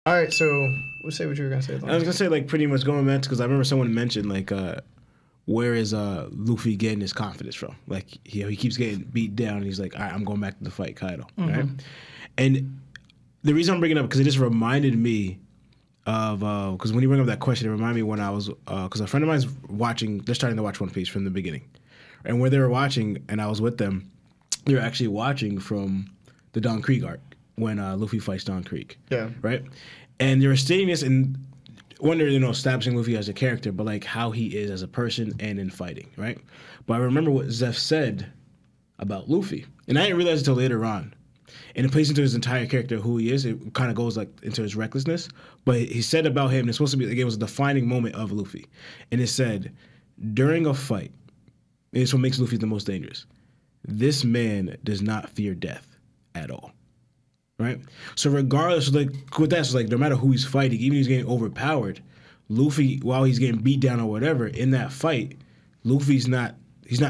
All right, so we'll say what you were gonna say. I was gonna say like pretty much going back because I remember someone mentioned like where is Luffy getting his confidence from? Like he keeps getting beat down and he's like, all right, I'm going back to the fight Kaido, right? And the reason I'm bringing it up because it just reminded me of because when you bring up that question, it reminded me when I was because a friend of mine's watching, they're starting to watch One Piece from the beginning, and where they were watching, and I was with them, they were actually watching from the Don Krieg arc when Luffy fights Don Krieg, right, and they were stating this and wonder, establishing Luffy as a character, but like how he is as a person and in fighting, right? But I remember what Zeff said about Luffy, and I didn't realize until later on. And it plays into his entire character, who he is. It kind of goes like into his recklessness. But he said about him, it's supposed to be, again, it was a defining moment of Luffy. And it said, during a fight, and it's what makes Luffy the most dangerous, this man does not fear death at all. Right? So regardless, like with that, so like no matter who he's fighting, even if he's getting overpowered, Luffy, while he's getting beat down or whatever, in that fight, he's not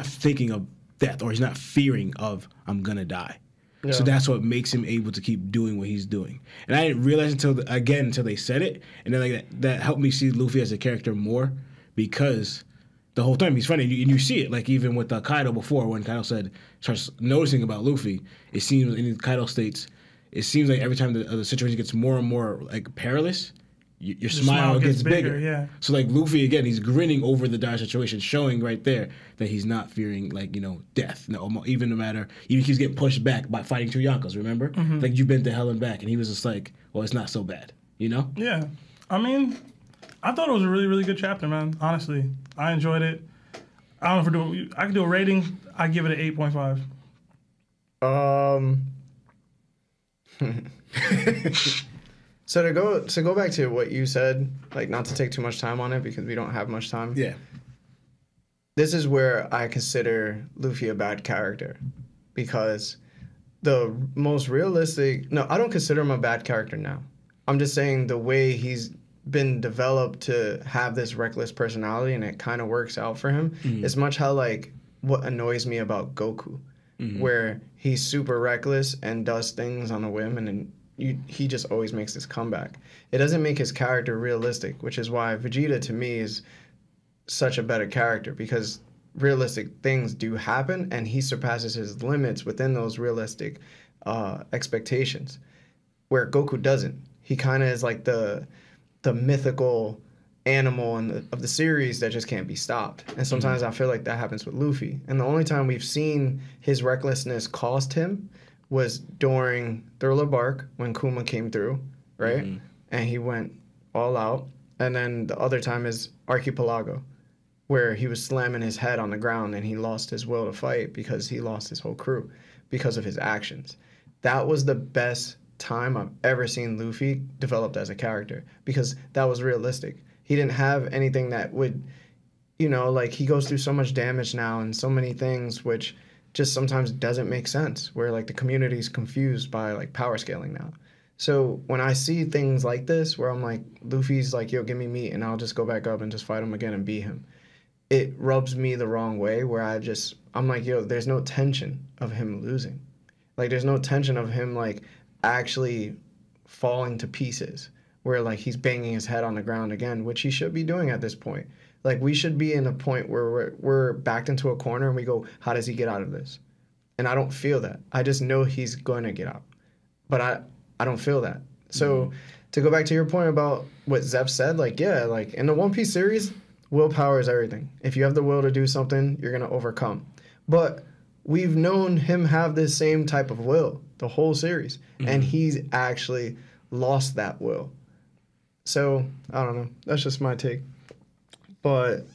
thinking of death or he's not fearing of, I'm gonna die. Yeah. So that's what makes him able to keep doing what he's doing. And I didn't realize until they said it, and then like that helped me see Luffy as a character more because the whole time he's funny, and you see it like even with Kaido before when Kaido starts noticing about Luffy. It seems in Kaido states, it seems like every time the situation gets more and more like perilous, your smile gets bigger. Yeah. So like Luffy again, he's grinning over the dire situation, showing right there that he's not fearing like death. No, even he keeps getting pushed back by fighting two Yonkos. Remember, like you've been to hell and back, and he was just like, well, it's not so bad, Yeah, I mean, I thought it was a really really good chapter, man. Honestly, I enjoyed it. I don't know if I could do a rating. I give it an 8.5. So to go back to what you said, like not to take too much time on it because we don't have much time. Yeah. This is where I consider Luffy a bad character because the most realistic... No, I don't consider him a bad character now. I'm just saying the way he's been developed to have this reckless personality and it kind of works out for him is much how like what annoys me about Goku, where he's super reckless and does things on a whim and he just always makes this comeback. It doesn't make his character realistic, which is why Vegeta, to me, is such a better character because realistic things do happen, and he surpasses his limits within those realistic expectations, where Goku doesn't. He kind of is like the mythical animal of the series that just can't be stopped. And sometimes I feel like that happens with Luffy. And the only time we've seen his recklessness cost him was during Thriller Bark when Kuma came through, right? And he went all out. And then the other time is Archipelago, where he was slamming his head on the ground and he lost his will to fight because he lost his whole crew because of his actions. That was the best time I've ever seen Luffy developed as a character because that was realistic. He didn't have anything that would, like he goes through so much damage now and so many things which just sometimes doesn't make sense, where like the community is confused by like power scaling now. So when I see things like this where I'm like, Luffy's like, yo, give me meat and I'll just go back up and just fight him again and beat him, it rubs me the wrong way where I'm like, yo, there's no tension of him losing. Like there's no tension of him like actually falling to pieces where like he's banging his head on the ground again, which he should be doing at this point. Like we should be in a point where we're backed into a corner and we go, how does he get out of this? And I don't feel that. I just know he's going to get out. But I don't feel that. So to go back to your point about what Zeff said, like, yeah, like in the One Piece series, willpower is everything. If you have the will to do something, you're going to overcome. But we've known him have this same type of will the whole series. And he's actually lost that will. So, I don't know. That's just my take. But